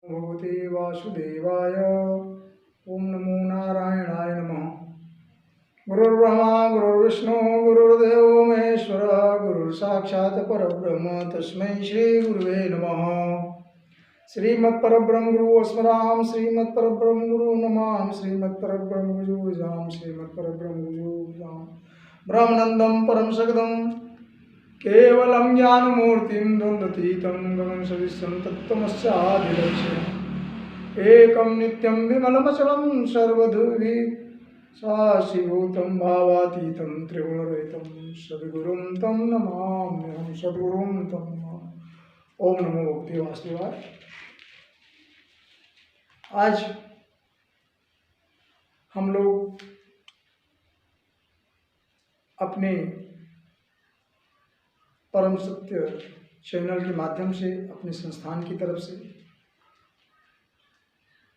भगवते वासुदेवाय। ओम नमो नारायणाय नमः। गुरुर्ब्रह्मा गुरुर्विष्णु गुरुर्देवो महेश्वर गुरुर्साक्षात् परब्रह्म तस्मै श्री गुरुवे नमः। श्रीमत्परब्रह्म गुरु स्मराम श्रीमत्परब्रह्म गुरु नमाम श्रीमत्परब्रह्म गुरु जाम श्रीमत्परब्रह्म गुरु जाम ब्रह्मानंदं परम सगदं केवलं ज्ञानमूर्तिं द्वन्द्वतीतं गगनं सविशं तत्त्वमस्यादिलक्ष्यम् एकं नित्यं विमलमचलं सर्वधुर्हि साक्षिभूतं भावातीतं त्रिगुणरहितं सद्गुरुं तं नमाम्यहं सद्गुरुं तं नमामि। ओम नमो भगवते वासुदेवाय। आज हम लोग अपने परम सत्य चैनल के माध्यम से अपने संस्थान की तरफ से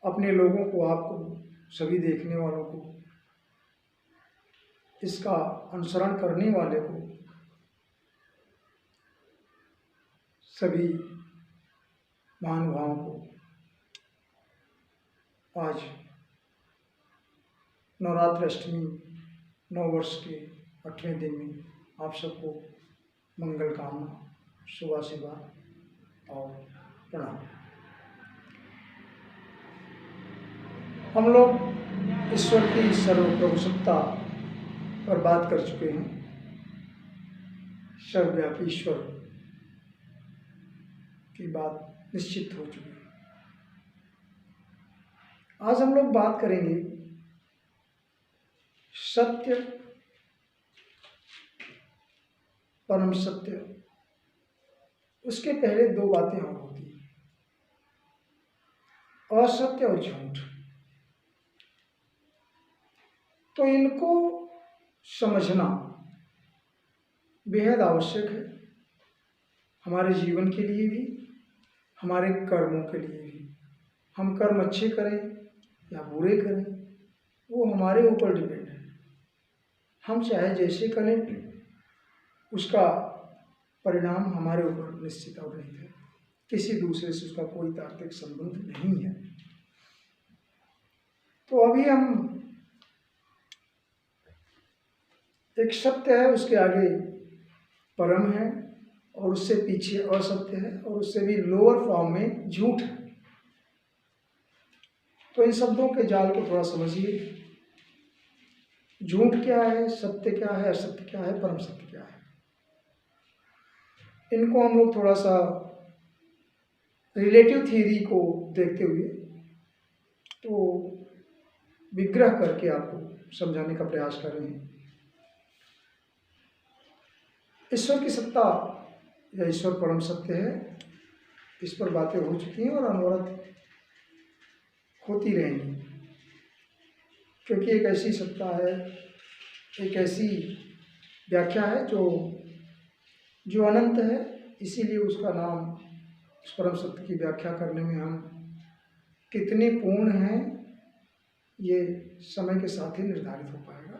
अपने लोगों को, आपको सभी देखने वालों को, इसका अनुसरण करने वाले को, सभी महानुभावों को आज नवरात्र अष्टमी 9 वर्ष के 8वें दिन में आप सबको मंगल कामना, शुभ आशीर्वाद और प्रणाम। हम लोग ईश्वर की सर्वप्रभुसत्ता पर बात कर चुके हैं। सर्वव्यापी ईश्वर की बात निश्चित हो चुकी है। आज हम लोग बात करेंगे सत्य, परम सत्य। उसके पहले 2 बातें और होती हैं, असत्य और झूठ। तो इनको समझना बेहद आवश्यक है, हमारे जीवन के लिए भी, हमारे कर्मों के लिए भी। हम कर्म अच्छे करें या बुरे करें, वो हमारे ऊपर डिपेंड है। हम चाहे जैसे करें, उसका परिणाम हमारे ऊपर निश्चित और नहीं है। किसी दूसरे से उसका कोई तार्किक संबंध नहीं है। तो अभी हम एक सत्य है, उसके आगे परम है, और उससे पीछे असत्य है, और उससे भी लोअर फॉर्म में झूठ है। तो इन शब्दों के जाल को थोड़ा समझिए। झूठ क्या है, सत्य क्या है, असत्य क्या है, परम सत्य क्या है। इनको हम लोग थोड़ा सा रिलेटिव थ्योरी को देखते हुए तो विग्रह करके आपको समझाने का प्रयास कर रहे हैं। ईश्वर की सत्ता या ईश्वर परम सत्य है, इस पर बातें हो चुकी हैं और अनवरत होती रहेंगी, क्योंकि एक ऐसी सत्ता है, एक ऐसी व्याख्या है जो अनंत है। इसीलिए उसका नाम, उस परम सत्य की व्याख्या करने में हम कितने पूर्ण हैं, ये समय के साथ ही निर्धारित हो पाएगा।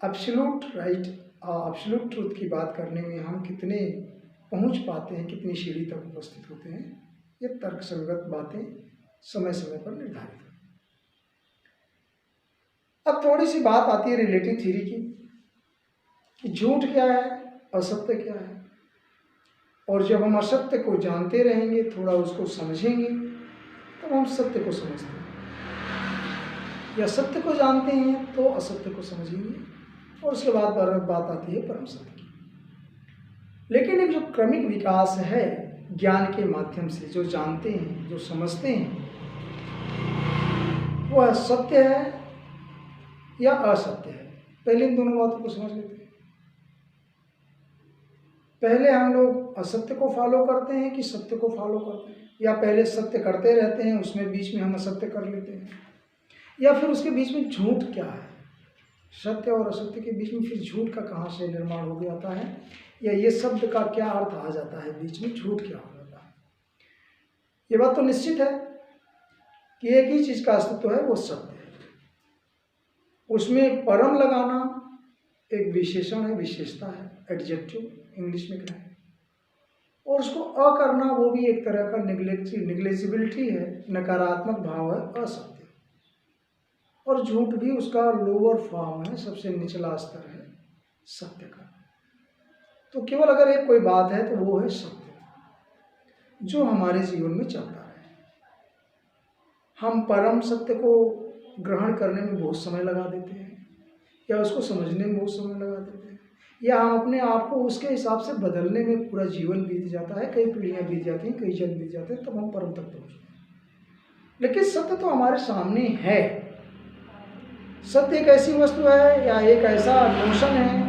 एब्सोल्यूट राइट, एब्सोल्यूट ट्रुथ की बात करने में हम कितने पहुंच पाते हैं, कितनी सीढ़ी तक उपस्थित होते हैं, ये तर्कसंगत बातें समय समय पर निर्धारित है। अब थोड़ी सी बात आती है रिलेटिव थ्योरी की, कि झूठ क्या है, असत्य क्या है। और जब हम असत्य को जानते रहेंगे, थोड़ा उसको समझेंगे, तब हम सत्य को समझते हैं, या सत्य को जानते हैं तो असत्य को समझेंगे, और उसके बाद बात आती है परम सत्य की। लेकिन एक जो क्रमिक विकास है ज्ञान के माध्यम से, जो जानते हैं, जो समझते हैं, वह सत्य है या असत्य है। पहले इन दोनों बातों को समझ लेते हैं। पहले हम लोग असत्य को फॉलो करते हैं कि सत्य को फॉलो करते हैं, या पहले सत्य करते रहते हैं, उसमें बीच में हम असत्य कर लेते हैं, या फिर उसके बीच में झूठ क्या है, सत्य और असत्य के बीच में फिर झूठ का कहाँ से निर्माण हो जाता है, या ये शब्द का क्या अर्थ आ जाता है, बीच में झूठ क्या हो जाता है। ये बात तो निश्चित है कि एक ही चीज का अस्तित्व है, वो सत्य है। उसमें परम लगाना एक विशेषण है, विशेषता है, एडजेक्टिव इंग्लिश में क्या है। और उसको अकरना वो भी एक तरह का निग्लेजिबिलिटी है, नकारात्मक भाव है, असत्य। और झूठ भी उसका लोअर फॉर्म है, सबसे निचला स्तर है सत्य का। तो केवल अगर एक कोई बात है तो वो है सत्य, जो हमारे जीवन में चलता है। हम परम सत्य को ग्रहण करने में बहुत समय लगा देते हैं, या उसको समझने में बहुत समय लगा देते हैं, या हम अपने आप को उसके हिसाब से बदलने में पूरा जीवन बीत जाता है, कई पीढ़ियाँ बीत जाती हैं, कई जन्म बीत जाते हैं, तब हम परम तक पहुँचते हैं। लेकिन सत्य तो हमारे सामने है। सत्य एक ऐसी वस्तु है, या एक ऐसा नोशन है,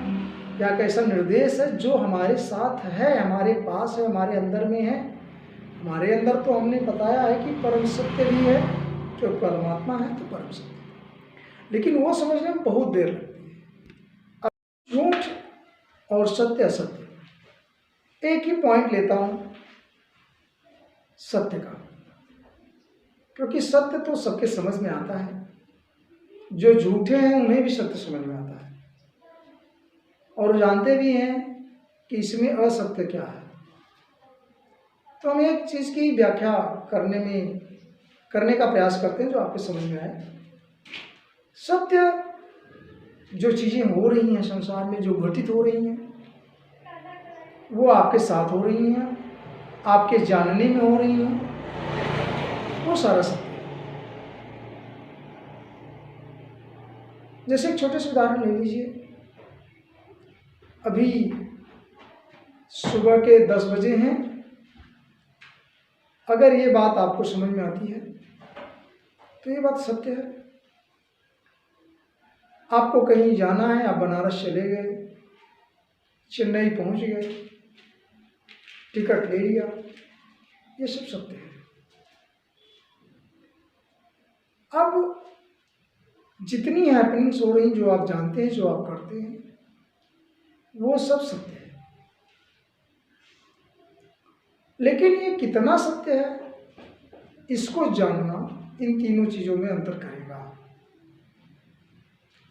या एक ऐसा निर्देश है जो हमारे साथ है, हमारे पास है, हमारे अंदर में है। हमारे अंदर तो हमने बताया है कि परम सत्य भी है, जो परमात्मा है तो परम सत्य, लेकिन वो समझने में बहुत देर लगती है। अब झूठ और सत्य असत्य, एक ही पॉइंट लेता हूँ सत्य का, क्योंकि सत्य तो सबके समझ में आता है। जो झूठे हैं उन्हें भी सत्य समझ में आता है, और जानते भी हैं कि इसमें असत्य क्या है। तो हम एक चीज़ की व्याख्या करने का प्रयास करते हैं जो आपके समझ में आए। सत्य जो चीज़ें हो रही हैं संसार में, जो घटित हो रही हैं, वो आपके साथ हो रही हैं, आपके जानने में हो रही हैं, वो सारा सत्य है। जैसे एक छोटे से उदाहरण ले लीजिए। अभी सुबह के 10 बजे हैं। अगर ये बात आपको समझ में आती है तो ये बात सत्य है। आपको कहीं जाना है, आप बनारस चले गए, चेन्नई पहुंच गए, टिकट ले लिया, ये सब सत्य है। अब जितनी हैपनिंग्स हो रही, जो आप जानते हैं, जो आप करते हैं, वो सब सत्य है। लेकिन ये कितना सत्य है, इसको जानना इन तीनों चीजों में अंतर करेगा।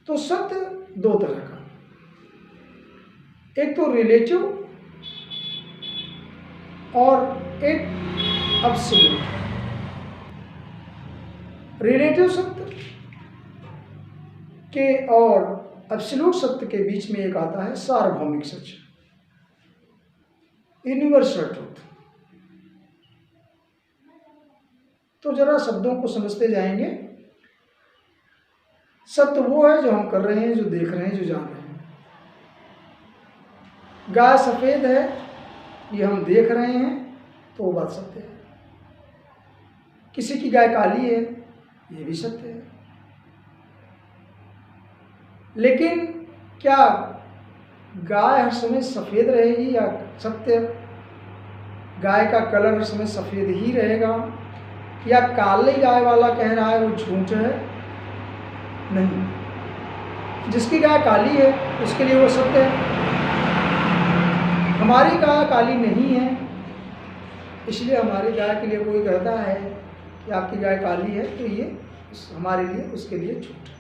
तो सत्य दो तरह का, एक तो रिलेटिव और एक एब्सोल्यूट। रिलेटिव सत्य के और एब्सोल्यूट सत्य के बीच में एक आता है सार्वभौमिक सच, यूनिवर्सल ट्रुथ। तो जरा शब्दों को समझते जाएंगे। सत्य वो है जो हम कर रहे हैं, जो देख रहे हैं, जो जान रहे हैं। गाय सफेद है, ये हम देख रहे हैं, तो वो बात सत्य है। किसी की गाय काली है, ये भी सत्य है। लेकिन क्या गाय हर समय सफेद रहेगी, या सत्य गाय का कलर हर समय सफेद ही रहेगा, या काली गाय वाला कह रहा है वो झूठ है? नहीं। जिसकी गाय काली है उसके लिए वो सत्य है। हमारी गाय काली नहीं है, इसलिए हमारी गाय के लिए कोई कहता है कि आपकी गाय काली है, तो ये हमारे लिए, उसके लिए झूठ है।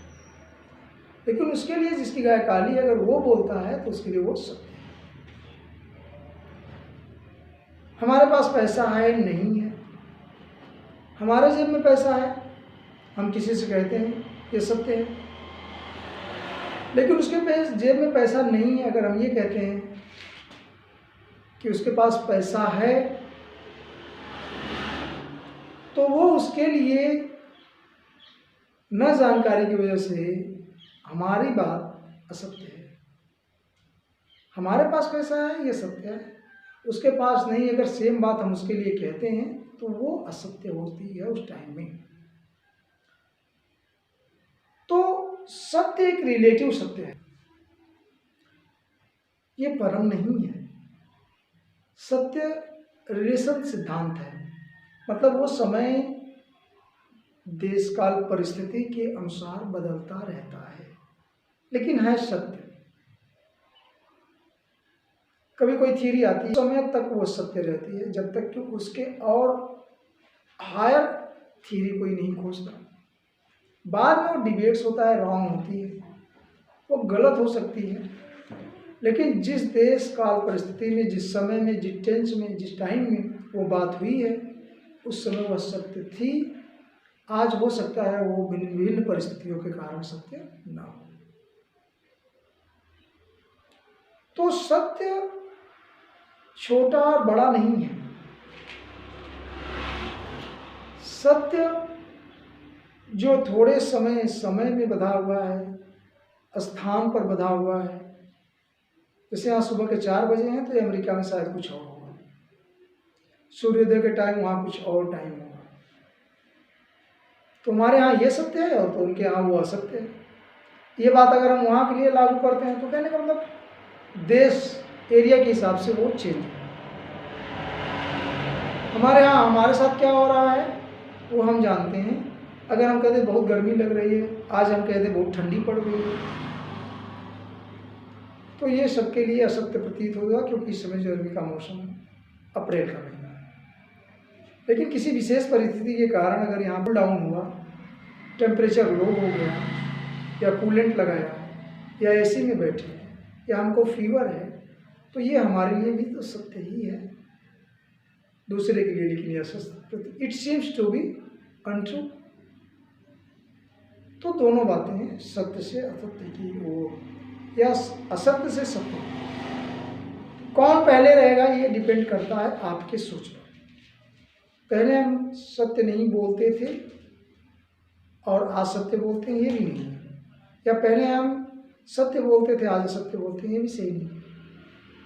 लेकिन उसके लिए, जिसकी गाय काली है, अगर वो बोलता है तो उसके लिए वो सत्य है। हमारे पास पैसा है, नहीं है, हमारे जेब में पैसा है, हम किसी से कहते हैं, ये सत्य है। लेकिन उसके जेब में पैसा नहीं है, अगर हम ये कहते हैं कि उसके पास पैसा है, तो वो उसके लिए न जानकारी की वजह से हमारी बात असत्य है। हमारे पास पैसा है, ये सत्य है। उसके पास नहीं, अगर सेम बात हम उसके लिए कहते हैं तो वो असत्य होती है उस टाइम में। तो सत्य एक रिलेटिव सत्य है, ये परम नहीं है। सत्य रिलेशन सिद्धांत है, मतलब वो समय, देश काल, परिस्थिति के अनुसार बदलता रहता है, लेकिन है सत्य। कभी कोई थ्योरी आती है, समय तक वो सत्य रहती है, जब तक कि उसके और हायर थ्योरी कोई नहीं खोजता। बाद में वो डिबेट्स होता है, रॉन्ग होती है, वो गलत हो सकती है, लेकिन जिस देश काल परिस्थिति में, जिस समय में, जिस टेंस में, जिस टाइम में वो बात हुई है, उस समय वह सत्य थी। आज हो सकता है वो विभिन्न परिस्थितियों के कारण सत्य ना हो। तो सत्य छोटा और बड़ा नहीं है। सत्य जो थोड़े समय में बधा हुआ है, स्थान पर बधा हुआ है, जैसे यहाँ सुबह के 4 बजे हैं तो अमेरिका में शायद कुछ और होगा, सूर्योदय के टाइम वहाँ कुछ और टाइम होगा। तो हमारे यहाँ ये सत्य है और तो उनके यहाँ वो असत्य है। ये बात अगर हम वहाँ के लिए लागू करते हैं तो कहने का मतलब देश एरिया के हिसाब से वो चेंज है। हमारे यहाँ हमारे साथ क्या हो रहा है वो हम जानते हैं। अगर हम कहते बहुत गर्मी लग रही है, आज हम कहते बहुत ठंडी पड़ रही है, तो ये सबके लिए असत्य प्रतीत होगा, क्योंकि इस समय गर्मी का मौसम है, अप्रैल का महीना है। लेकिन किसी विशेष परिस्थिति के कारण अगर यहाँ पर डाउन हुआ, टेम्परेचर लो हो गया, या कूलेंट लगाया, या एसी में बैठे, या हमको फीवर है, तो ये हमारे लिए भी तो सत्य ही है, दूसरे के लिए लेकिन यह सत्य, it seems to be untrue. तो दोनों बातें हैं, सत्य से असत्य की ओर या असत्य से सत्य। कौन पहले रहेगा ये डिपेंड करता है आपके सोच पर। पहले हम सत्य नहीं बोलते थे और आज सत्य बोलते हैं, ये भी नहीं है। या पहले हम सत्य बोलते थे, आज सत्य बोलते हैं, ये भी सही नहीं।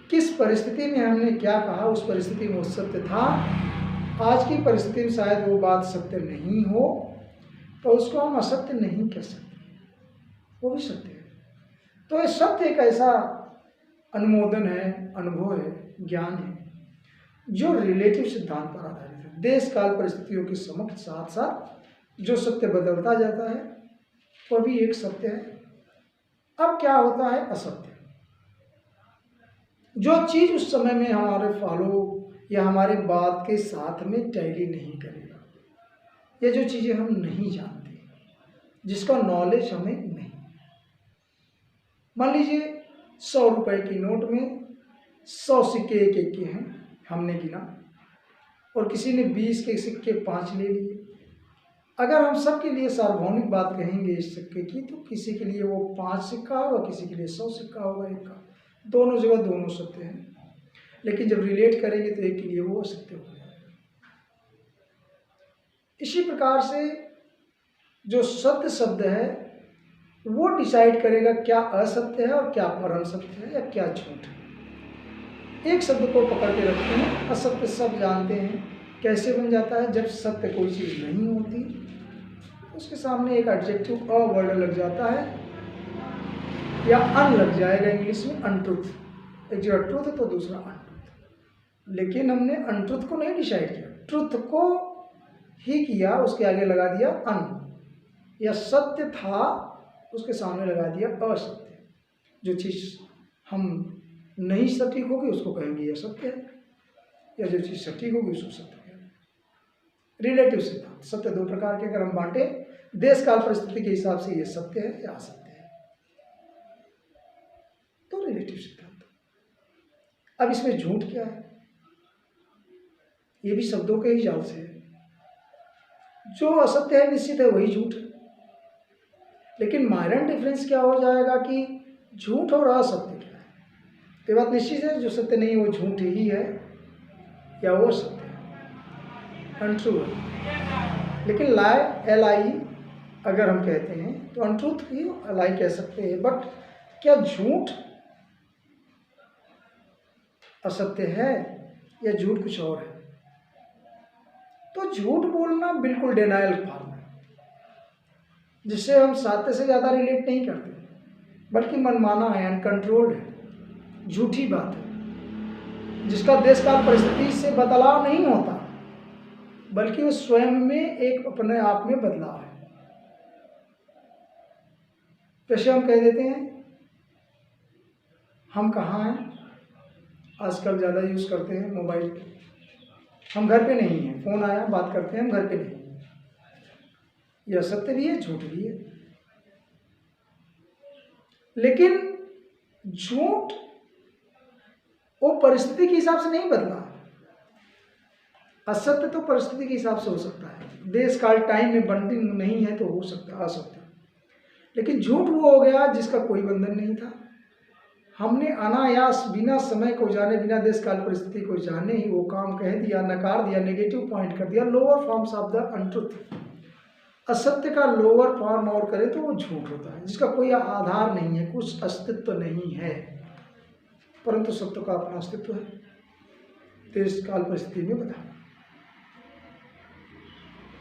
किस परिस्थिति में हमने क्या कहा, उस परिस्थिति में वो सत्य था। आज की परिस्थिति में शायद वो बात सत्य नहीं हो, तो उसको हम असत्य नहीं कह सकते, वो भी सत्य है। तो ये सत्य एक ऐसा अनुमोदन है, अनुभव है, ज्ञान है, जो रिलेटिव सिद्धांत पर आधारित है। देश काल परिस्थितियों के समक्ष साथ साथ जो सत्य बदलता जाता है वह भी एक सत्य है। अब क्या होता है असत्य, जो चीज उस समय में हमारे फॉलो या हमारे बात के साथ में टैली नहीं करेगा, ये जो चीजें हम नहीं जानते, जिसका नॉलेज हमें नहीं। मान लीजिए 100 रुपए की नोट में 100 सिक्के एक एक के हैं, हमने गिना, और किसी ने 20 के सिक्के 5 ले लिए। अगर हम सबके लिए सार्वभौमिक बात कहेंगे इस सिक्के की, तो किसी के लिए वो 5 सिक्का होगा, किसी के लिए 100 सिक्का होगा एक का। दोनों जगह दोनों सत्य हैं, लेकिन जब रिलेट करेंगे तो एक के लिए वो असत्य होगा। इसी प्रकार से जो सत्य शब्द है वो डिसाइड करेगा क्या असत्य है और क्या परम सत्य है या क्या झूठ है। एक शब्द को पकड़ के रखते हैं, असत्य सब जानते हैं कैसे बन जाता है। जब सत्य कोई चीज़ नहीं होती, उसके सामने एक एडजेक्टिव अ वर्ड लग जाता है या अन लग जाएगा, इंग्लिश में अनट्रुथ। एक जगह ट्रुथ है तो दूसरा अनट्रुथ। लेकिन हमने अनट्रुथ को नहीं डिसाइड किया, ट्रुथ को ही किया, उसके आगे लगा दिया अन। या सत्य था, उसके सामने लगा दिया असत्य। जो चीज़ हम नहीं सटीक होगी उसको कहेंगे यह सत्य है, या जो चीज़ सटीक होगी उसको सत्य कहेंगे। रिलेटिव सिद्धांत, सत्य दो प्रकार के अगर हम बांटे, देश काल परिस्थिति के हिसाब से ये सत्य है या असत्य है, तो रिलेटिव सिद्धांत। अब इसमें झूठ क्या है, ये भी शब्दों के ही जाल से है। जो असत्य है निश्चित है वही झूठ है, लेकिन माइनर डिफरेंस क्या हो जाएगा कि झूठ और असत्य क्या है। ये बात निश्चित है, जो सत्य नहीं वो झूठ ही है या वो सत्य है, अनट्रू है। लेकिन लाई, LI अगर हम कहते हैं तो अनट्रूथ ही लाई कह सकते हैं। बट क्या झूठ असत्य है या झूठ कुछ और है? तो झूठ बोलना बिल्कुल डिनायल फॉर्म है, जिससे हम सत्य से ज़्यादा रिलेट नहीं करते, बल्कि मनमाना है, अनकंट्रोल्ड है, झूठी बात है, जिसका देश काल परिस्थिति से बदलाव नहीं होता, बल्कि वो स्वयं में एक अपने आप में बदलाव है। जैसे हम कह देते हैं हम कहाँ हैं, आजकल ज़्यादा यूज़ करते हैं मोबाइल, हम घर पे नहीं हैं, फ़ोन आया बात करते हैं, हम घर पे नहीं हैं। यह सत्य भी है, झूठ भी है। लेकिन झूठ वो परिस्थिति के हिसाब से नहीं बदला। असत्य तो परिस्थिति के हिसाब से हो सकता है, देश काल टाइम में बंधन नहीं है तो हो सकता है असत्य। लेकिन झूठ वो हो गया जिसका कोई बंधन नहीं था। हमने अनायास बिना समय को जाने, बिना देश काल परिस्थिति को जाने ही वो काम कह दिया, नकार दिया, नेगेटिव पॉइंट कर दिया, lower forms of the untruth. असत्य का लोअर फॉर्म और करें तो वो झूठ होता है, जिसका कोई आधार नहीं है, कुछ अस्तित्व नहीं है। परंतु सत्य का अपना अस्तित्व है, देश काल परिस्थिति में बता।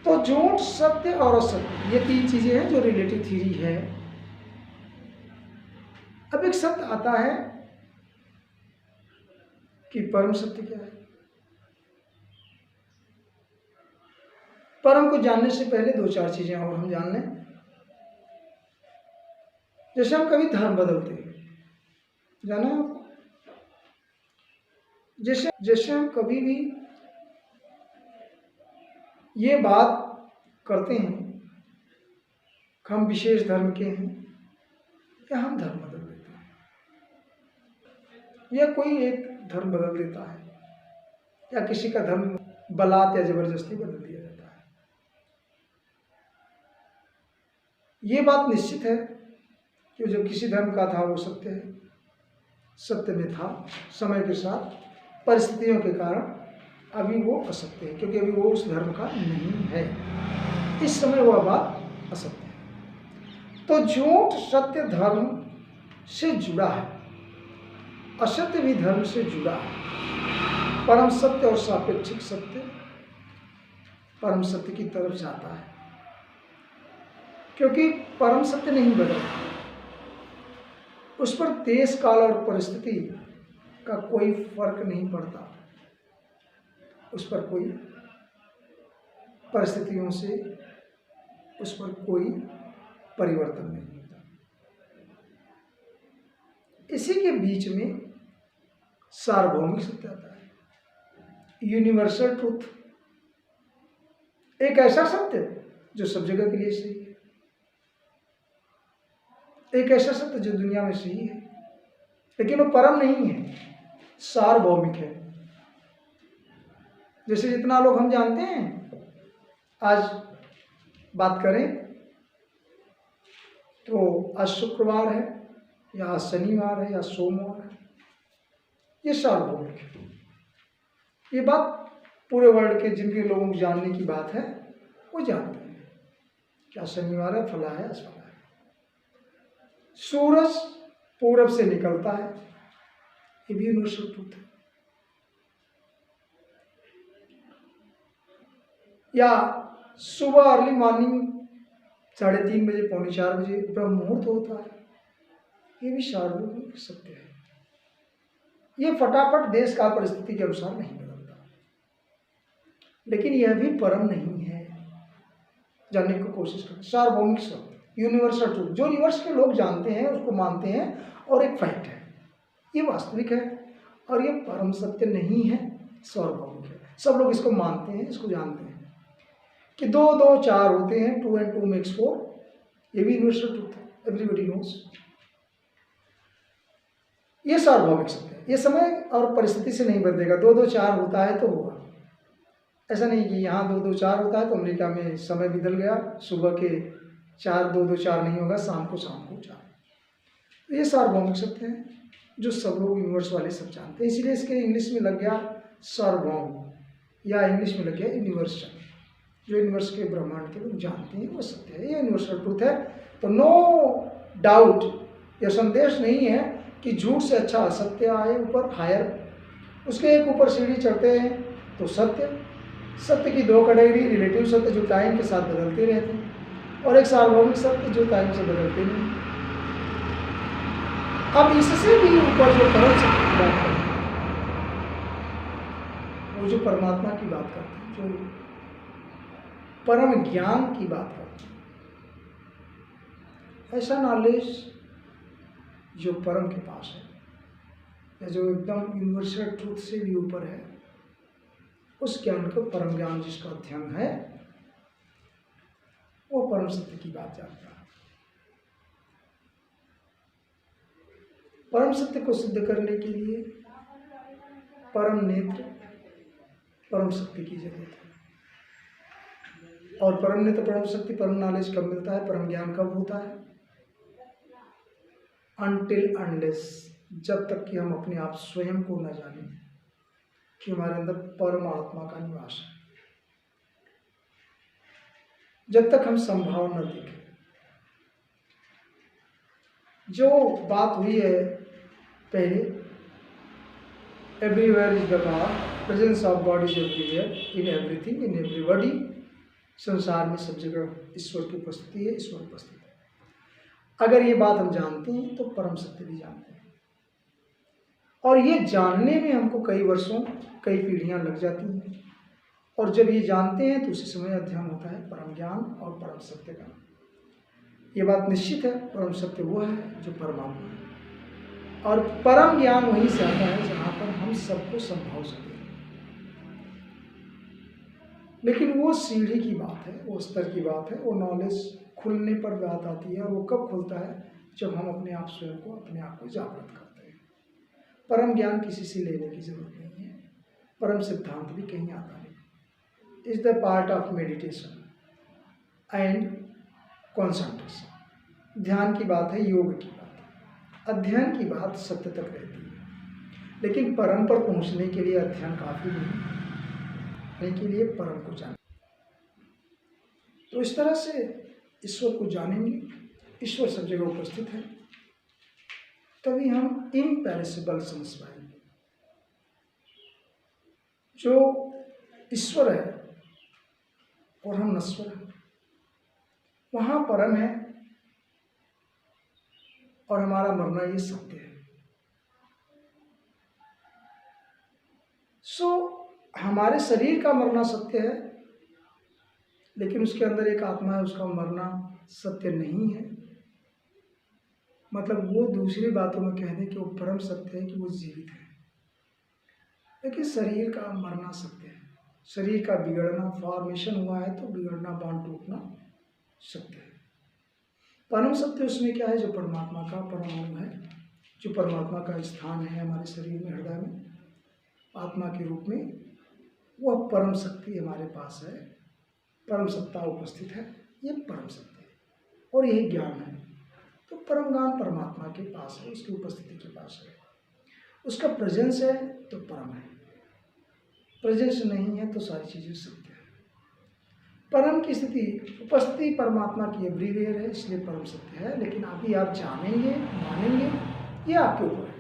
तो झूठ, सत्य और असत्य, ये तीन चीजें हैं जो रिलेटिव थ्योरी है। अब एक सत्य आता है कि परम सत्य क्या है। परम को जानने से पहले दो चार चीजें और हम जान लें। जैसे हम कभी धर्म बदलते हैं, जाना है आपको? जैसे हम कभी भी ये बात करते हैं कि हम विशेष धर्म के हैं, या हम धर्म बदल देते हैं, या कोई एक धर्म बदल देता है, या किसी का धर्म बलात् या जबरदस्ती बदल दिया जाता है। ये बात निश्चित है कि जो किसी धर्म का था वो सत्य है, सत्य में था। समय के साथ परिस्थितियों के कारण अभी वो असत्य है, क्योंकि अभी वो उस धर्म का नहीं है। इस समय वह बात असत्य है। तो झूठ सत्य धर्म से जुड़ा है, असत्य भी धर्म से जुड़ा है। परम सत्य और सापेक्षिक सत्य परम सत्य की तरफ जाता है, क्योंकि परम सत्य नहीं बदलता, उस पर देश काल और परिस्थिति का कोई फर्क नहीं पड़ता, उस पर कोई परिस्थितियों से उस पर कोई परिवर्तन नहीं होता। इसी के बीच में सार्वभौमिक सत्य आता है, यूनिवर्सल ट्रूथ, एक ऐसा सत्य जो सब जगह के लिए सही है, एक ऐसा सत्य जो दुनिया में सही है, लेकिन वो परम नहीं है, सार्वभौमिक है। जैसे जितना लोग हम जानते हैं, आज बात करें तो आज शुक्रवार है, या आज शनिवार है, या सोमवार है, ये सार्वभौमिक है। ये बात पूरे वर्ल्ड के जिनके लोगों को जानने की बात है वो जानते हैं, क्या शनिवार है, फला है, असफला है। सूरज पूरब से निकलता है, ये भी यूनिवर्सल ट्रूथ है। या सुबह अर्ली मॉर्निंग 3:30 बजे, 3:45 बजे ब्रह्म मुहूर्त होता है, ये भी सार्वभौमिक सत्य है। ये फटाफट देश का परिस्थिति के अनुसार नहीं बदलता, लेकिन यह भी परम नहीं है। जानने की कोशिश करें, सार्वभौमिक सत्य, यूनिवर्सल ट्रूथ, जो यूनिवर्स के लोग जानते हैं उसको मानते हैं और एक फैक्ट है, ये वास्तविक है और ये परम सत्य नहीं है, सार्वभौमिक है। सब लोग इसको मानते हैं, इसको जानते हैं कि 2 2 4 होते हैं, 2 and 2 makes 4, ये भी यूनिवर्सल ट्रूथ है, एवरीबॉडी नोस। ये सार्वभौमिक सत्य है, ये समय और परिस्थिति से नहीं बदलेगा। 2 2 4 होता है तो होगा, ऐसा नहीं कि यहाँ 2 2 4 होता है तो अमेरिका में समय बदल गया, सुबह के 4 2 2 4 नहीं होगा, शाम को 4। तो ये सार्वभौमिक सत्य है जो सब लोग यूनिवर्स वाले सब जानते हैं, इसीलिए इसके इंग्लिश में लग गया सार्वभौम, या इंग्लिश में लग गया यूनिवर्सल। जो यूनिवर्स के ब्रह्मांड के लोग जानते हैं वो सत्य है, ये यूनिवर्सल ट्रूथ है। तो नो डाउट, यह संदेश नहीं है कि झूठ से अच्छा असत्य आए ऊपर, हायर, उसके एक ऊपर सीढ़ी चढ़ते हैं तो सत्य। सत्य की 2 कैटेगरी, रिलेटिव सत्य जो टाइम के साथ बदलते रहते हैं, और एक सार्वभौमिक सत्य जो टाइम से बदलते नहीं। अब इससे भी ऊपर जो परम सत्य की बात करते हैं, वो जो परमात्मा की बात करते हैं, जो परम ज्ञान की बात करते हैं, ऐसा नॉलेज जो परम के पास है, या जो एकदम यूनिवर्सल ट्रूथ से भी ऊपर है, उस ज्ञान को परम ज्ञान जिसका अध्ययन है, वो परम सत्य की बात जानता है। परम सत्य को सिद्ध करने के लिए परम नेत्र, परम शक्ति की जरूरत है। और परम नेत्र, परम शक्ति, परम नॉलेज कब मिलता है, परम ज्ञान कब होता है? अनटिल अनलेस, जब तक कि हम अपने आप स्वयं को न जानें कि हमारे अंदर परमात्मा का निवास है, जब तक हम संभाव न देखें। जो बात हुई है पहले, everywhere is the God, presence of God is everywhere, in everything, in everybody, संसार में सब जगह ईश्वर की उपस्थिति है, ईश्वर उपस्थित है। अगर ये बात हम जानते हैं तो परम सत्य भी जानते हैं। और ये जानने में हमको कई वर्षों, कई पीढ़ियां लग जाती हैं। और जब ये जानते हैं तो उसी समय अध्ययन होता है परम ज्ञान और परम सत्य का। ये बात निश्चित है, परम सत्य वो है जो परमात्मा है, और परम ज्ञान वहीं से आता है जहाँ पर हम सबको संभाव सकें। लेकिन वो सीढ़ी की बात है, वो स्तर की बात है, वो नॉलेज खुलने पर बात आती है। और वो कब खुलता है? जब हम अपने आप स्वयं को, अपने आप को जागृत करते हैं। परम ज्ञान किसी से लेने की जरूरत नहीं है, परम सिद्धांत भी कहीं आता नहीं। Is the part of meditation and concentration. ध्यान की बात है, योग की बात है, अध्ययन की बात सत्य तक रहती है। लेकिन परम पर पहुंचने के लिए अध्ययन काफी नहीं, के लिए परम को जाने। तो इस तरह से ईश्वर को जानेंगे, ईश्वर सब जगह उपस्थित है, तभी हम इम्पेरिसेबल समझ पाएंगे। जो ईश्वर है और हम नश्वर हैं, वहां परम है और हमारा मरना ये सत्य है। हमारे शरीर का मरना सत्य है, लेकिन उसके अंदर एक आत्मा है, उसका मरना सत्य नहीं है। मतलब वो दूसरी बातों में कह दें कि वो परम सत्य है कि वो जीवित है, लेकिन शरीर का मरना सत्य है। शरीर का बिगड़ना, फॉर्मेशन हुआ है तो बिगड़ना, बांध टूटना सत्य है। परम सत्य उसमें क्या है? जो परमात्मा का परमाणु है, जो परमात्मा का स्थान है हमारे शरीर में, हृदय में, आत्मा के रूप में, वह परम शक्ति हमारे पास है, परम सत्ता उपस्थित है। ये परम सत्य है और यही ज्ञान है। तो परम ज्ञान परमात्मा के पास है, उसकी उपस्थिति के पास है, उसका प्रेजेंस है तो परम है, प्रेजेंस नहीं है तो सारी चीजें सत्य है। परम की स्थिति, उपस्थिति परमात्मा की एवरीवेयर है, इसलिए परम सत्य है। लेकिन अभी आप जानेंगे, मानेंगे, ये आपके ऊपर है।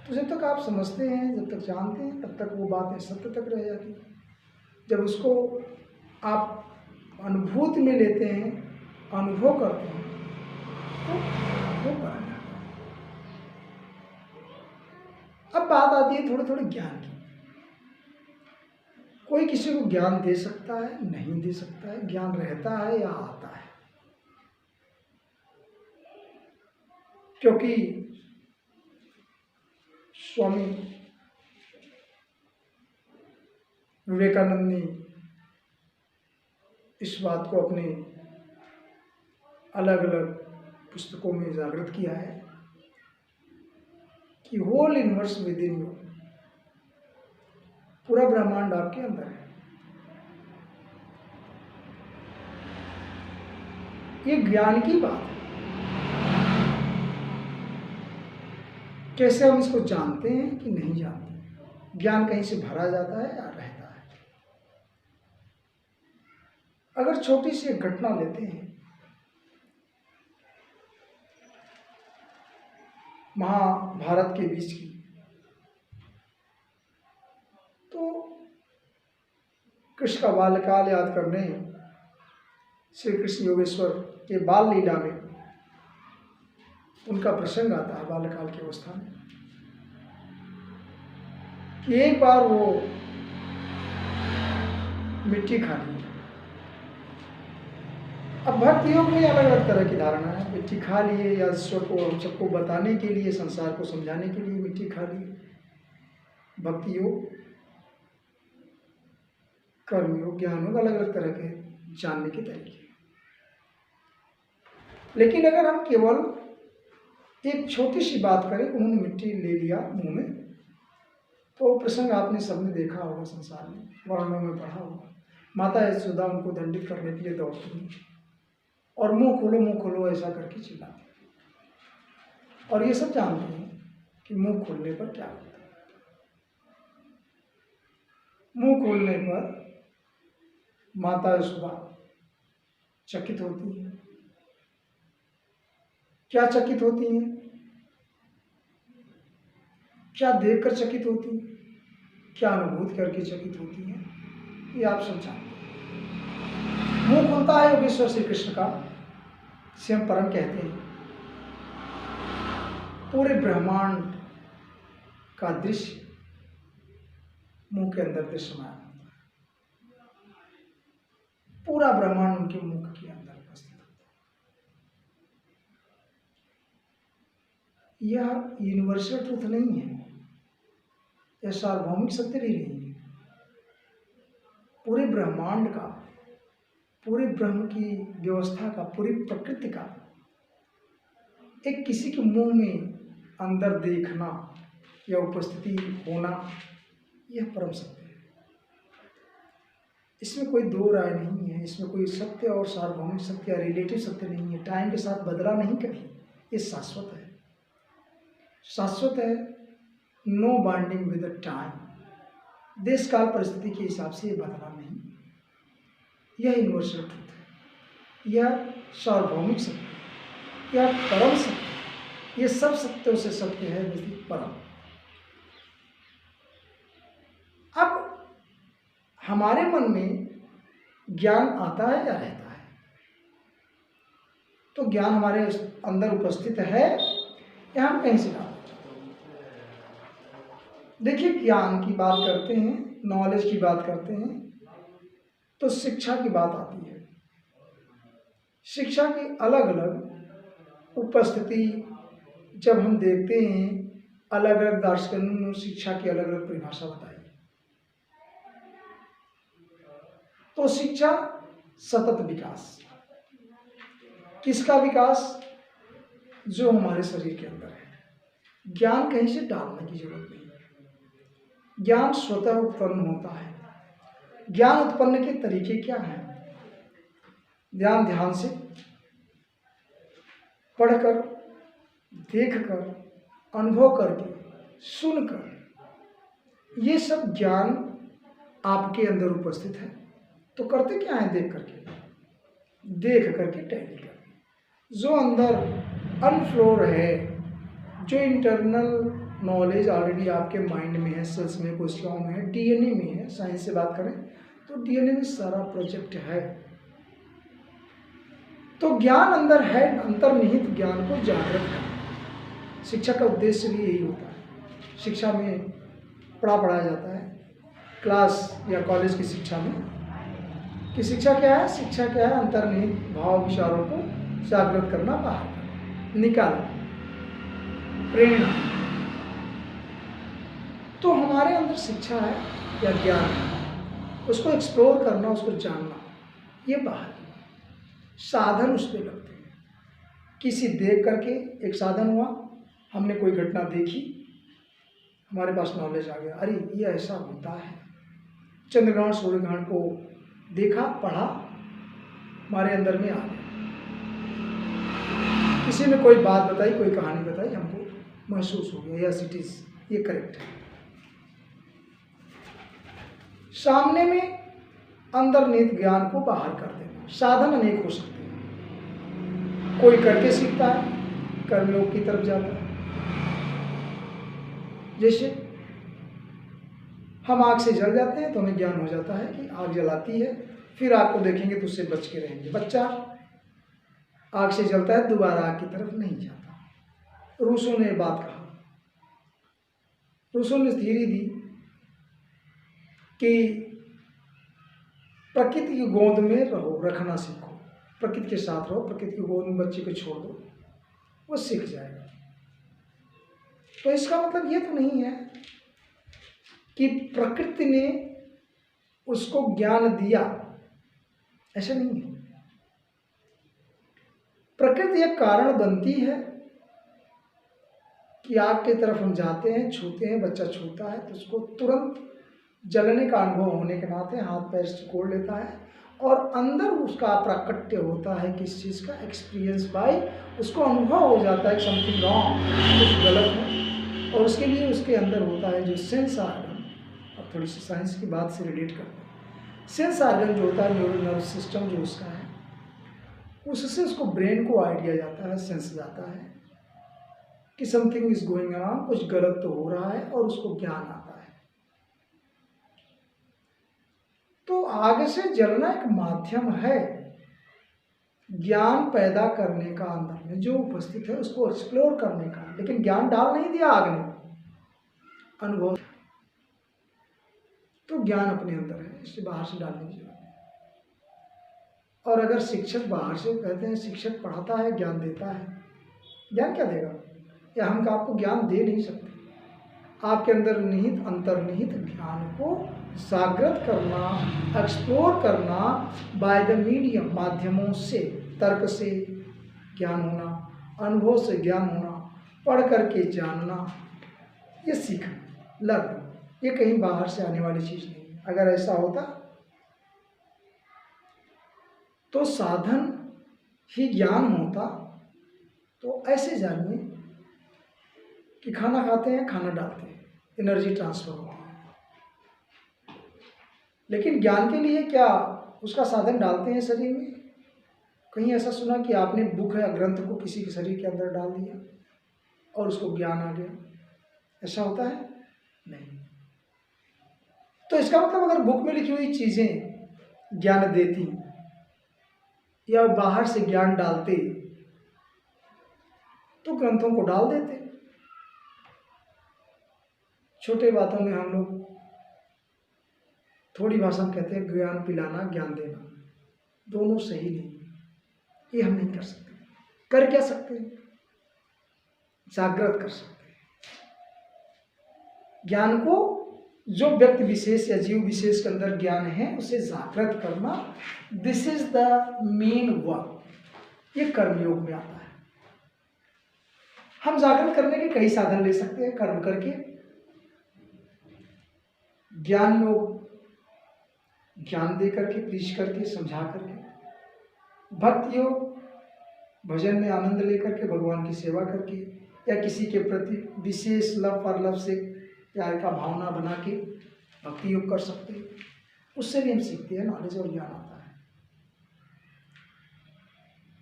तो जब तक आप समझते हैं, जब तक जानते हैं, तब तक वो बातें सत्य तक रह जाती हैं। जब उसको आप अनुभूति में लेते हैं, अनुभव करते हैं, तो वो परम है। अब बात आती है थोड़े थोड़े ज्ञान की। कोई किसी को ज्ञान दे सकता है, नहीं दे सकता है, ज्ञान रहता है या आता है। क्योंकि स्वामी विवेकानंद ने इस बात को अपने अलग अलग पुस्तकों में जागृत किया है कि whole universe within you, पूरा ब्रह्मांड आपके अंदर है। ये ज्ञान की बात है। कैसे हम इसको जानते हैं कि नहीं जानते? ज्ञान कहीं से भरा जाता है या रहता है? अगर छोटी सी एक घटना लेते हैं, महाभारत के बीच की, तो कृष्ण का बाल्यकाल याद करने श्री कृष्ण योगेश्वर के बाल लीला में उनका प्रसंग आता है बाल्यकाल की अवस्था में, कि एक बार वो मिट्टी खा ली। अब भक्ति योग में अलग अलग तरह की धारणा है। मिट्टी खा लिए या ईश्वर को हम सबको बताने के लिए, संसार को समझाने के लिए मिट्टी खा ली। भक्ति योग, कर्म योग, ज्ञान योग, अलग अलग तरह के जानने के तरीके। लेकिन अगर हम केवल एक छोटी सी बात करें, उन्होंने मिट्टी ले लिया मुंह में तो वो प्रसंग आपने सबने देखा होगा, संसार में वर्णनों में पढ़ा होगा। माता यशोदा उनको दंडित करने के लिए दौड़ती हैं और मुंह खोलो ऐसा करके चिल्लाती हैं। और ये सब जानते हैं कि मुंह खोलने पर क्या होता है। मुंह खोलने पर माता यशोदा चकित होती है। क्या चकित होती हैं? क्या देखकर चकित होती हैं? क्या अनुभूति करके चकित होती हैं? ये आप सब जानते हैं। मुंह खुलता है योगेश्वर श्री कृष्ण का, स्वयं परम कहते हैं, पूरे ब्रह्मांड का दृश्य मुंह के अंदर दृश्यमान होता है। पूरा ब्रह्मांड उनके मुख के अंदर उपस्थित होता है। यह यूनिवर्सल ट्रूथ नहीं है, यह सार्वभौमिक सत्य भी नहीं है। पूरे ब्रह्मांड का, पूरे ब्रह्म की व्यवस्था का, पूरी प्रकृति का एक किसी के मुंह में अंदर देखना या उपस्थिति होना, यह परम सत्य है। इसमें कोई दो राय नहीं है, इसमें कोई सत्य और सार्वभौमिक सत्य या रिलेटिव सत्य नहीं है। टाइम के साथ बदला नहीं कभी, ये शाश्वत है। शाश्वत है, no binding with the time. देश काल परिस्थिति के हिसाब से ये बदला नहीं। यह यूनिवर्सल ट्रूथ है, यह सार्वभौमिक सत्य, यह परम सत्य, ये सब सत्यों से सत्य है, नजदीक परम। अब हमारे मन में ज्ञान आता है या रहता है? तो ज्ञान हमारे अंदर उपस्थित है या हम कहीं से लाते हैं? देखिए, ज्ञान की बात करते हैं, नॉलेज की बात करते हैं, तो शिक्षा की बात आती है। शिक्षा की अलग अलग उपस्थिति जब हम देखते हैं, अलग अलग दार्शनिकों ने शिक्षा की अलग अलग परिभाषा बताई। तो शिक्षा सतत विकास, किसका विकास? जो हमारे शरीर के अंदर है। ज्ञान कहीं से डालने की जरूरत नहीं है, ज्ञान स्वतः उत्पन्न होता है। ज्ञान उत्पन्न के तरीके क्या हैं? ध्यान से पढ़कर, देखकर, अनुभव करके, सुनकर, ये सब ज्ञान आपके अंदर उपस्थित है। तो करते क्या है? देख करके टैली कर। जो अंदर अनफ्लोर है, जो इंटरनल नॉलेज ऑलरेडी आपके माइंड में है, सेल्स में, कोशिकाओं में है, डीएनए में है। साइंस से बात करें तो डीएनए में सारा प्रोजेक्ट है। तो ज्ञान अंदर है, अंतर्निहित ज्ञान को जागृत करना। शिक्षा का उद्देश्य भी यही होता है। शिक्षा में पढ़ाया जाता है, क्लास या कॉलेज की शिक्षा में, कि शिक्षा क्या है? शिक्षा क्या है? अंतर्निहित भाव विचारों को जागृत करना, बाहर करना, निकालना, प्रेरणा। तो हमारे अंदर शिक्षा है या ज्ञान है, उसको एक्सप्लोर करना, उसको जानना, ये बाहर साधन उस पर लगते हैं। किसी देख करके एक साधन हुआ, हमने कोई घटना देखी, हमारे पास नॉलेज आ गया, अरे ये ऐसा होता है। चंद्रग्रहण सूर्यग्रहण को देखा, पढ़ा, हमारे अंदर में आ गया। किसी ने कोई बात बताई, कोई कहानी बताई, हमको महसूस हो गया, यस इट इज, ये करेक्ट है। सामने में अंतर्निहित ज्ञान को बाहर कर देना। साधन अनेक हो सकते हैं। कोई करके सीखता है, कर्मयोग की तरफ जाता है। जैसे हम आग से जल जाते हैं तो हमें ज्ञान हो जाता है कि आग जलाती है, फिर आपको देखेंगे तो उससे बच के रहेंगे। बच्चा आग से जलता है, दोबारा आग की तरफ नहीं जाता। रूसों ने बात कहा, रूसों ने थियरी दी कि प्रकृति की गोद में रहो, रखना सीखो, प्रकृति के साथ रहो, प्रकृति की गोद में बच्चे को छोड़ दो, वो सीख जाएगा। तो इसका मतलब ये तो नहीं है कि प्रकृति ने उसको ज्ञान दिया, ऐसा नहीं है। प्रकृति एक कारण बनती है कि आग की तरफ हम जाते हैं, छूते हैं, बच्चा छूता है तो उसको तुरंत जलने का अनुभव होने के नाते हाथ पैर सिकोड़ लेता है और अंदर उसका प्राकट्य होता है किस चीज़ का, एक्सपीरियंस बाय, उसको अनुभव हो जाता है समथिंग रॉन्ग, कुछ गलत है, और उसके लिए उसके अंदर होता है जो सेंस आर्गन। अब थोड़ी सी साइंस की बात से रिलेट करते हैं। सेंस आर्गन जो होता है, न्यूरल नर्व सिस्टम जो उसका है, उससे उसको ब्रेन को आइडिया जाता है, सेंस जाता है कि समथिंग इज गोइंग अराउंड, कुछ गलत तो हो रहा है, और उसको ज्ञान आता है। तो आग से जलना एक माध्यम है ज्ञान पैदा करने का, अंदर में जो उपस्थित है उसको एक्सप्लोर करने का, लेकिन ज्ञान डाल नहीं दिया आग ने, अनुभव। तो ज्ञान अपने अंदर है, इससे बाहर से डालने की जरूरत है। और अगर शिक्षक बाहर से, कहते हैं शिक्षक पढ़ाता है, ज्ञान देता है, ज्ञान क्या देगा? या हम आपको ज्ञान दे नहीं सकते। आपके अंदर निहित अंतर्निहित ज्ञान को जागृत करना, एक्सप्लोर करना बाय द मीडियम, माध्यमों से, तर्क से ज्ञान होना, अनुभव से ज्ञान होना, पढ़ करके जानना, ये सीखना, लर्न, ये कहीं बाहर से आने वाली चीज़ नहीं है। अगर ऐसा होता तो साधन ही ज्ञान होता। तो ऐसे जानिए कि खाना खाते हैं, खाना डालते हैं, एनर्जी ट्रांसफर होती है, लेकिन ज्ञान के लिए क्या उसका साधन डालते हैं शरीर में? कहीं ऐसा सुना कि आपने बुक या ग्रंथ को किसी के शरीर के अंदर डाल दिया और उसको ज्ञान आ गया? ऐसा होता है? नहीं। तो इसका मतलब अगर बुक में लिखी हुई चीजें ज्ञान देती या बाहर से ज्ञान डालते तो ग्रंथों को डाल देते। छोटे बातों में हम लोग थोड़ी भाषा में कहते हैं ज्ञान पिलाना, ज्ञान देना, दोनों सही नहीं, ये हम नहीं कर सकते। कर क्या सकते हैं? जागृत कर सकते हैं ज्ञान को। जो व्यक्ति विशेष या जीव विशेष के अंदर ज्ञान है उसे जागृत करना, this is the main work. ये कर्मयोग में आता है। हम जागृत करने के कई साधन ले सकते हैं, कर्म करके, ज्ञान योग, ज्ञान दे करके, प्रीच करके, समझा करके, भक्ति योग, भजन में आनंद लेकर के, भगवान की सेवा करके, या किसी के प्रति विशेष लव और लव से प्यार का भावना बना के भक्ति योग कर सकते हैं। उससे भी हम सीखते हैं, नॉलेज और ज्ञान आता है।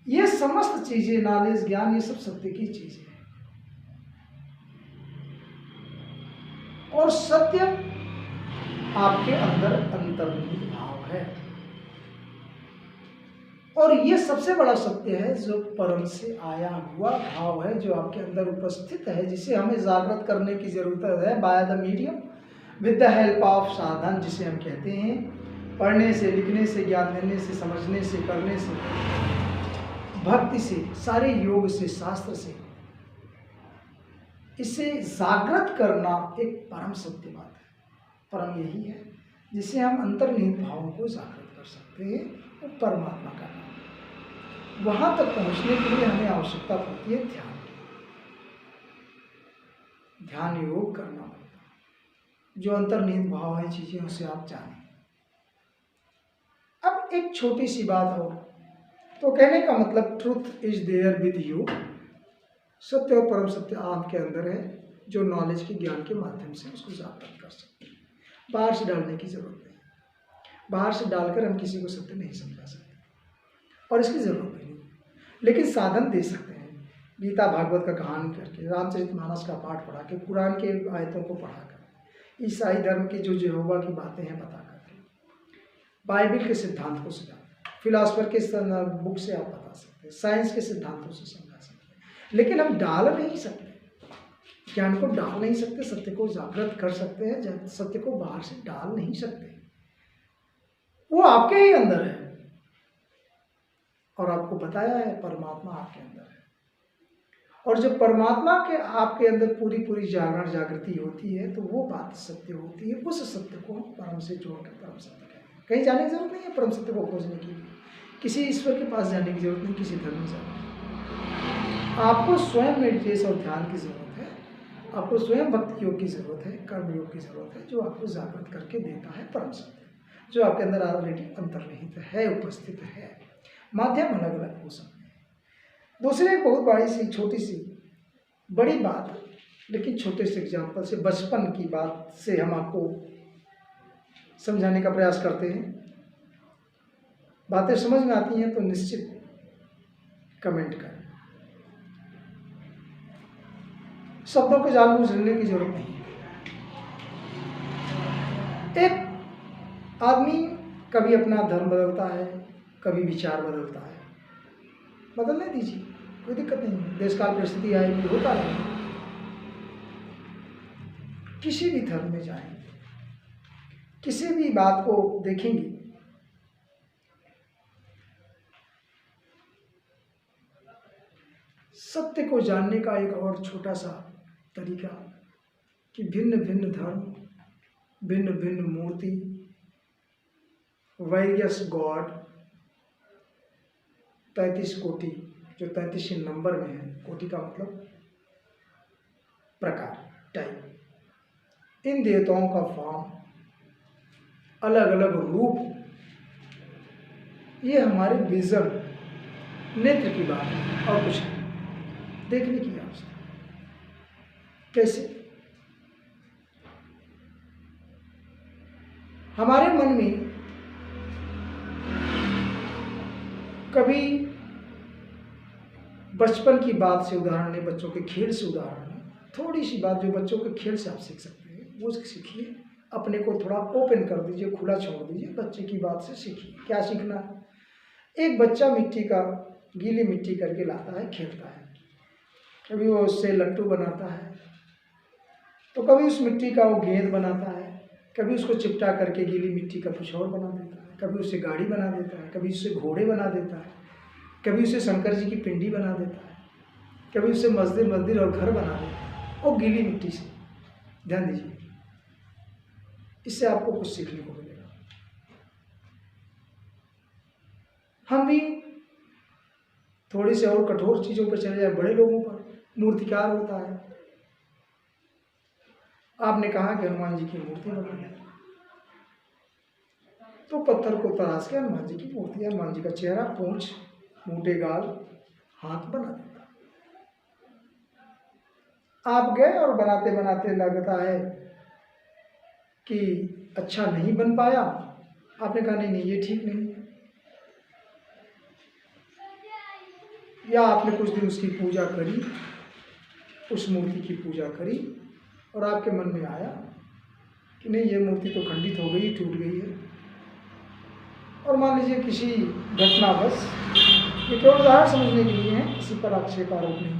ये समस्त चीजें, नॉलेज, ज्ञान, ये सब सत्य की चीजें हैं। और सत्य आपके अंदर अंतर्निहित भाव है, और ये सबसे बड़ा सत्य है जो परम से आया हुआ भाव है, जो आपके अंदर उपस्थित है, जिसे हमें जागृत करने की जरूरत है by the medium, with the help of साधन, जिसे हम कहते हैं पढ़ने से, लिखने से, ज्ञान देने से, समझने से, करने से, भक्ति से, सारे योग से, शास्त्र से। इसे जागृत करना एक परम सत्य बात है। परम यही है जिसे हम अंतर्निहित भावों को जागृत कर सकते हैं, वो परमात्मा का नाम। वहां तक पहुंचने के लिए हमें आवश्यकता पड़ती है ध्यान की। ध्यान योग करना पड़ता है, जो अंतर्निहित भाव है चीजें उसे आप जानें। अब एक छोटी सी बात हो तो कहने का मतलब, truth is there with you, सत्य और परम सत्य आपके अंदर है, जो नॉलेज के, ज्ञान के माध्यम से उसको जागृत कर सकते हैं। बाहर से डालने की जरूरत नहीं। बाहर से डालकर हम किसी को सत्य नहीं समझा सकते, और इसकी जरूरत नहीं। लेकिन साधन दे सकते हैं, गीता भागवत का कहानी करके, रामचरितमानस का पाठ पढ़ा के, कुरान के आयतों को पढ़ा कर, ईसाई धर्म की जो यहोवा की बातें हैं बता करके, बाइबल के सिद्धांत को समझा, फिलासफर के बुक से आप बता सकते हैं, साइंस के सिद्धांतों से समझा सकते हैं, लेकिन हम डाल नहीं सकते। ज्ञान को डाल नहीं सकते, सत्य को जागृत कर सकते हैं, सत्य को बाहर से डाल नहीं सकते। वो आपके ही अंदर है, और आपको बताया है परमात्मा आपके अंदर है। और जब परमात्मा के आपके अंदर पूरी पूरी जागृति होती है तो वो बात सत्य होती है। उस सत्य को हम परम से जोड़कर परम सत्य कहते हैं। कहीं जाने की जरूरत नहीं है परम सत्य को खोजने की, किसी ईश्वर के पास जाने की जरूरत नहीं, किसी धर्म में जाने की। आपको स्वयं मेडिटेशन और ध्यान की जरूरत है, आपको स्वयं भक्ति योग की जरूरत है, कर्म योग की जरूरत है, जो आपको जागृत करके देता है परम सत्य, जो आपके अंदर ऑलरेडी अंतर्निहित है, उपस्थित है। माध्यम अलग अलग हो सकते हैं। दूसरी एक बहुत बड़ी सी छोटी सी बड़ी बात, लेकिन छोटे से एग्जाम्पल से, बचपन की बात से हम आपको समझाने का प्रयास करते हैं। बातें समझ में आती हैं तो निश्चित कमेंट करें। शब्दों को जानने की जरूरत नहीं है। एक आदमी कभी अपना धर्म बदलता है, कभी विचार बदलता है, बदलने दीजिए, कोई दिक्कत नहीं है। देश काल परिस्थिति आएगी, होता रहेगा। किसी भी धर्म में जाएं, किसी भी बात को देखेंगे, सत्य को जानने का एक और छोटा सा तरीका कि भिन्न भिन्न धर्म, भिन्न भिन्न मूर्ति, वेरियस गॉड, 33 कोटि, जो 33 नंबर में है, कोटि का मतलब प्रकार, टाइप, इन देवताओं का फॉर्म, अलग अलग रूप, ये हमारे विजन, नेत्र की बात है और कुछ नहीं, देखने की आवश्यकता। कैसे? हमारे मन में कभी बचपन की बात से उदाहरण है, बच्चों के खेल से उदाहरण है, थोड़ी सी बात जो बच्चों के खेल से आप सीख सकते हैं वो सीखिए। अपने को थोड़ा ओपन कर दीजिए, खुला छोड़ दीजिए, बच्चे की बात से सीखिए। क्या सीखना है? एक बच्चा मिट्टी का, गीली मिट्टी करके लाता है, खेलता है, कभी वो उससे लट्टू बनाता है, तो कभी उस मिट्टी का वो गेंद बनाता है, कभी उसको चिपटा करके गीली मिट्टी का कुछ और बना देता है, कभी उससे गाड़ी बना देता है, कभी उससे घोड़े बना देता है, कभी उससे शंकर जी की पिंडी बना देता है, कभी उससे मस्जिद और घर बना देता है, वो गीली मिट्टी से। ध्यान दीजिए, इससे आपको कुछ सीखने को मिलेगा। हम भी थोड़ी से और कठोर चीज़ों पर चले जाए, बड़े लोगों पर, मूर्तिकार होता है, आपने कहा कि हनुमान जी की मूर्ति बनाई, तो पत्थर को तराश के हनुमान जी की मूर्ति, हनुमान जी का चेहरा, पूंछ, मोटे गाल, हाथ बना देता। आप गए और बनाते बनाते लगता है कि अच्छा नहीं बन पाया, आपने कहा नहीं ये ठीक नहीं है, या आपने कुछ दिन उसकी पूजा करी, उस मूर्ति की पूजा करी, और आपके मन में आया कि नहीं ये मूर्ति तो खंडित हो गई, टूट गई है, और मान लीजिए किसी घटनावश, ये केवल उदाहरण समझने के लिए है, किसी पर आक्षेप आरोप नहीं।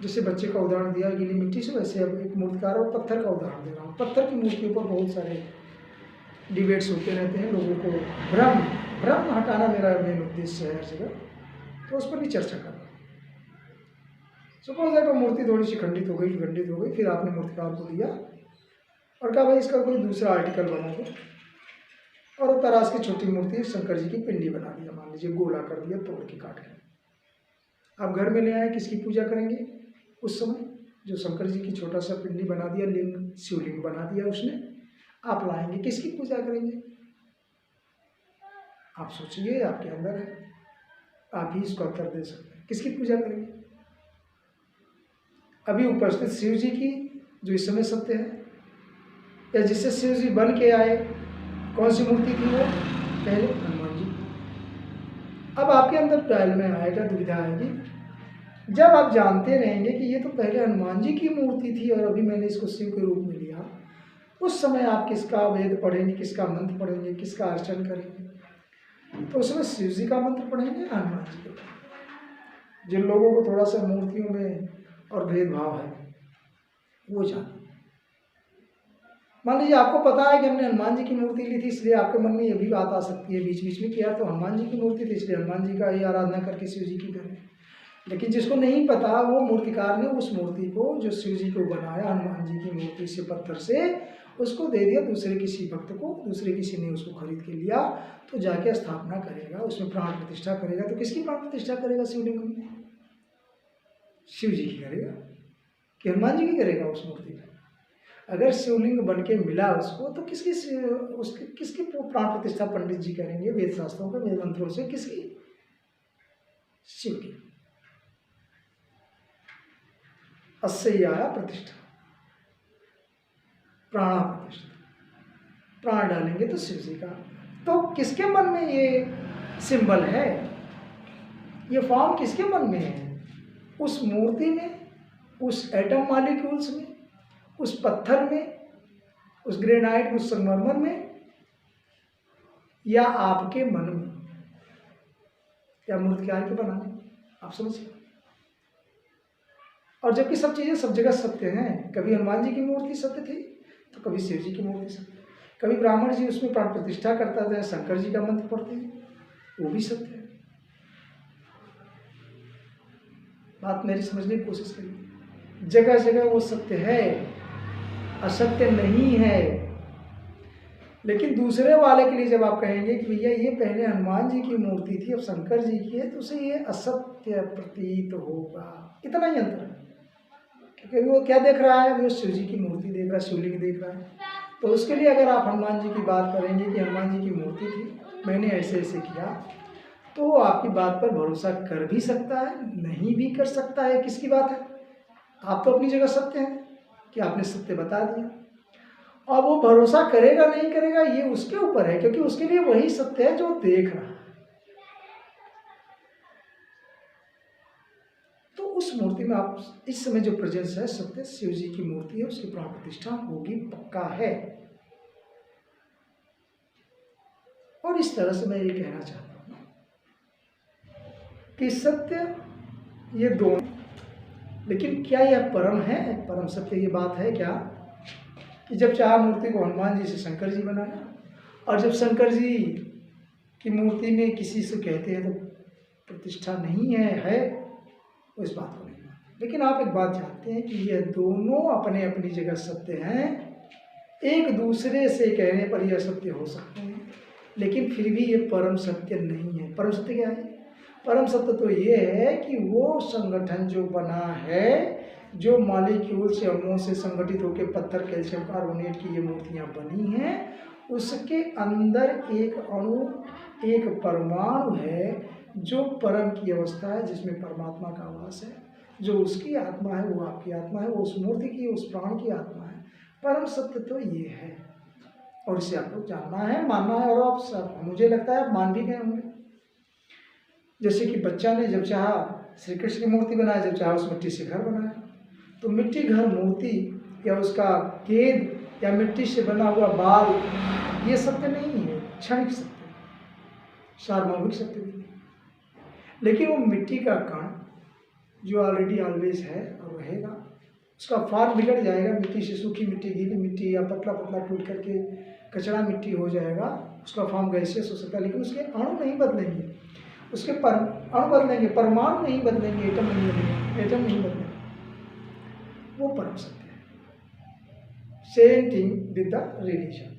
जैसे बच्चे का उदाहरण दिया गीली मिट्टी से, वैसे अब एक मूर्तिकार और पत्थर का उदाहरण दे रहा हूँ। पत्थर की मूर्तियों पर बहुत सारे डिबेट्स होते रहते हैं, लोगों को भ्रम हटाना मेरा मेन उद्देश्य है हर जगह, तो उस पर भी चर्चा करना। सपोज दैट वो मूर्ति थोड़ी सी खंडित हो गई, फिर आपने मूर्तिकार को दिया और कहा भाई इसका कोई दूसरा आर्टिकल बना दो, और तराश की छोटी मूर्ति शंकर जी की पिंडी बना दिया, मान लीजिए गोला कर दिया, तोड़ के काट के आप घर में ले आए, किसकी पूजा करेंगे? उस समय जो शंकर जी की छोटा सा पिंडी बना दिया, लिंग, शिवलिंग बना दिया उसने, आप लाएंगे, किसकी पूजा करेंगे? आप सोचिए, आपके अंदर है, आप ही इसको उत्तर दे सकते हैं, किसकी पूजा करेंगे? अभी उपस्थित शिव जी की, जो इस समय सत्य है, या जिससे शिव जी बन के आए, कौन सी मूर्ति थी वो? पहले हनुमान जी। अब आपके अंदर ट्रायल में आएगा, दुविधा आएगी, जब आप जानते रहेंगे कि ये तो पहले हनुमान जी की मूर्ति थी और अभी मैंने इसको शिव के रूप में लिया, उस समय आप किसका वेद पढ़ेंगे, किसका मंत्र पढ़ेंगे, किसका अर्चन करेंगे? तो उस समय शिव जी का मंत्र पढ़ेंगे या हनुमान जी का? जिन लोगों को थोड़ा सा मूर्तियों में और भेदभाव है वो जाने। मान लीजिए आपको पता है कि हमने हनुमान जी की मूर्ति ली थी, इसलिए आपके मन में ये भी बात आ सकती है बीच बीच में कि यार तो हनुमान जी की मूर्ति थी, इसलिए हनुमान जी का ही आराधना करके शिव जी की करें। लेकिन जिसको नहीं पता, वो मूर्तिकार ने उस मूर्ति को, जो शिव जी को बनाया हनुमान जी की मूर्ति से, पत्थर से, उसको दे दिया दूसरे किसी भक्त को, दूसरे किसी ने उसको खरीद के लिया, तो जाके स्थापना करेगा, उसमें प्राण प्रतिष्ठा करेगा। तो किसकी प्राण प्रतिष्ठा करेगा? शिवलिंग में शिव जी की करेगा। कि हनुमान जी की करेगा उस मूर्ति में? अगर शिवलिंग बन के मिला उसको तो किसकी प्राण प्रतिष्ठा पंडित जी करेंगे वेद शास्त्रों के वेद मंत्रों से? किसकी? शिव की। अस्य आया प्रतिष्ठा, प्राणा प्रतिष्ठा, प्राण डालेंगे तो शिव जी का। तो किसके मन में ये सिंबल है, ये फॉर्म किसके मन में है? उस मूर्ति में, उस एटम मॉलिक्यूल्स में, उस पत्थर में, उस ग्रेनाइट, उस संगमरमर में, या आपके मन में, या मूर्तिकार के बनाने? आप समझिए। और जबकि सब चीजें सब जगह सत्य हैं। कभी हनुमान जी की मूर्ति सत्य थी तो कभी शिव जी की मूर्ति सत्य, कभी ब्राह्मण जी उसमें प्राण प्रतिष्ठा करता था, शंकर जी का मंत्र पढ़ते हैं, वो भी सत्य है। बात मेरी समझने की कोशिश करिए। जगह जगह वो सत्य है, असत्य नहीं है। लेकिन दूसरे वाले के लिए जब आप कहेंगे कि भैया ये पहले हनुमान जी की मूर्ति थी अब शंकर जी की है, तो उसे ये असत्य प्रतीत होगा। इतना ही अंतर है। क्योंकि वो क्या देख रहा है? वो शिव जी की मूर्ति देख रहा है, शिवलिंग देख रहा है। तो उसके लिए अगर आप हनुमान जी की बात करेंगे कि हनुमान जी की मूर्ति थी, मैंने ऐसे ऐसे किया, तो वो आपकी बात पर भरोसा कर भी सकता है, नहीं भी कर सकता है। किसकी बात है? आप तो अपनी जगह सत्य हैं कि आपने सत्य बता दिया। अब वो भरोसा करेगा नहीं करेगा ये उसके ऊपर है, क्योंकि उसके लिए वही सत्य है जो देख रहा है। तो उस मूर्ति में आप इस समय जो प्रेजेंस है सत्य शिव जी की मूर्ति है, उसकी प्राण प्रतिष्ठा होगी, पक्का है। और इस तरह से मैं ये कहना चाहता हूं कि सत्य ये दोनों, लेकिन क्या यह परम है? परम सत्य ये बात है क्या कि जब चाह मूर्ति को हनुमान जी से शंकर जी बनाया, और जब शंकर जी की मूर्ति में किसी से कहते हैं तो प्रतिष्ठा नहीं है तो इस बात को नहीं मानते। लेकिन आप एक बात जानते हैं कि ये दोनों अपने अपनी जगह सत्य हैं। एक दूसरे से कहने पर यह सत्य हो सकते हैं, लेकिन फिर भी ये परम सत्य नहीं है। परम सत्य क्या है? परम सत्य तो ये है कि वो संगठन जो बना है, जो मॉलिक्यूल से अणुओं से संगठित होकर पत्थर कैल्शियम कार्बोनेट की ये मूर्तियां बनी हैं, उसके अंदर एक अणु, एक परमाणु है जो परम की अवस्था है, जिसमें परमात्मा का वास है। जो उसकी आत्मा है वो आपकी आत्मा है, वो उस मूर्ति की, उस प्राण की आत्मा है। परम सत्य तो ये है, और इसे आपको जानना है, मानना है, और आप सब मुझे लगता है आप मान भी गए होंगे। जैसे कि बच्चा ने जब चाहा श्री कृष्ण की मूर्ति बनाया, जब चाहा उस मिट्टी से घर बनाया। तो मिट्टी घर मूर्ति या उसका गेंद या मिट्टी से बना हुआ बाल, ये सत्य नहीं है, क्षणिक सत्य, सार्वभौमिक सत्य भी नहीं। लेकिन वो मिट्टी का कण जो ऑलरेडी ऑलवेज है और रहेगा, उसका फॉर्म बिगड़ जाएगा। मिट्टी से सूखी मिट्टी, गीली मिट्टी या पतला पतला टूट करके कचरा मिट्टी हो जाएगा, उसका फॉर्म गैसियस हो सकता है, लेकिन उसके अणु नहीं बदलेंगे, उसके अणु बदलेंगे, परमाणु नहीं बदलेंगे, एटम नहीं बदलेंगे, एटम नहीं बदलेंगे। वो परम सत्य है। Same thing with the religion.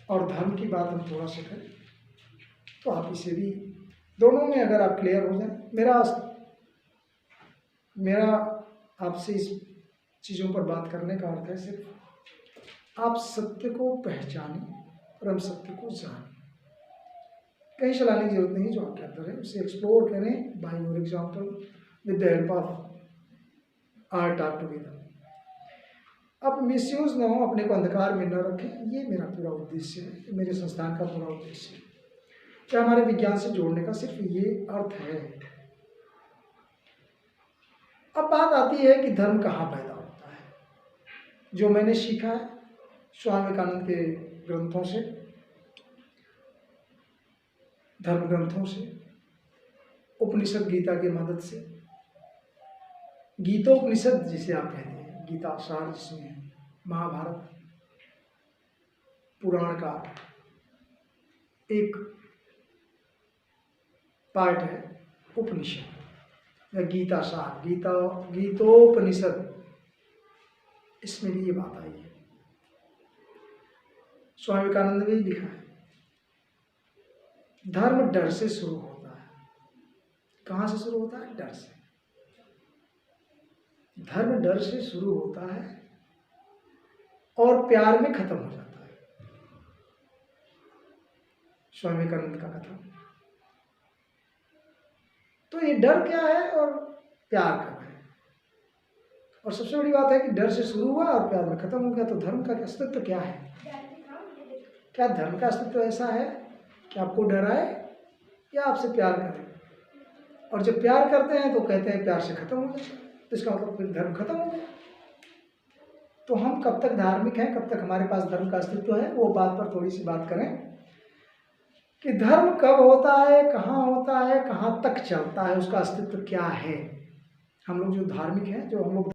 और धर्म की बात हम थोड़ा सा करें तो आप इसे भी, दोनों में अगर आप क्लियर हो जाए, मेरा आपसे इस चीज़ों पर बात करने का अर्थ है सिर्फ आप सत्य को पहचानें, परम सत्य को जानें। कहीं चलाने की जरूरत नहीं, जो आपके अंदर है उसे एक्सप्लोर करें by your example with the help of art are together. आप मिसयूज ना हो, अपने को अंधकार में न रखें, ये मेरा पूरा उद्देश्य है, मेरे संस्थान का पूरा उद्देश्य है। क्या हमारे विज्ञान से जोड़ने का सिर्फ ये अर्थ है। अब बात आती है कि धर्म कहाँ पैदा होता है। जो मैंने सीखा है स्वामी विवेकानंद के ग्रंथों से, धर्म ग्रंथों से, उपनिषद गीता की मदद से, गीतोपनिषद जिसे आप कहते हैं, गीता सार जिसमें महाभारत पुराण का एक पार्ट है उपनिषद या गीता सार, गीतोपनिषद, इसमें भी ये बात आई है। स्वामी विवेकानंद ने भी लिखा है, धर्म डर से शुरू होता है। कहाँ से शुरू होता है? डर से। धर्म डर से शुरू होता है और प्यार में खत्म हो जाता है। स्वामी विवेकानंद का कथन। तो ये डर क्या है और प्यार क्या है। और सबसे बड़ी बात है कि डर से शुरू हुआ और प्यार में खत्म हो गया। तो धर्म का अस्तित्व क्या है? क्या धर्म का अस्तित्व ऐसा है कि आपको डराए या आपसे प्यार करे? और जब प्यार करते हैं तो कहते हैं प्यार से खत्म हो जाता है, तो इसका मतलब फिर धर्म खत्म हो गया। तो हम कब तक धार्मिक हैं, कब तक हमारे पास धर्म का अस्तित्व है, वो बात पर थोड़ी सी बात करें कि धर्म कब होता है, कहाँ होता है, कहाँ तक चलता है, उसका अस्तित्व क्या है। हम लोग जो धार्मिक हैं, जो हम लोग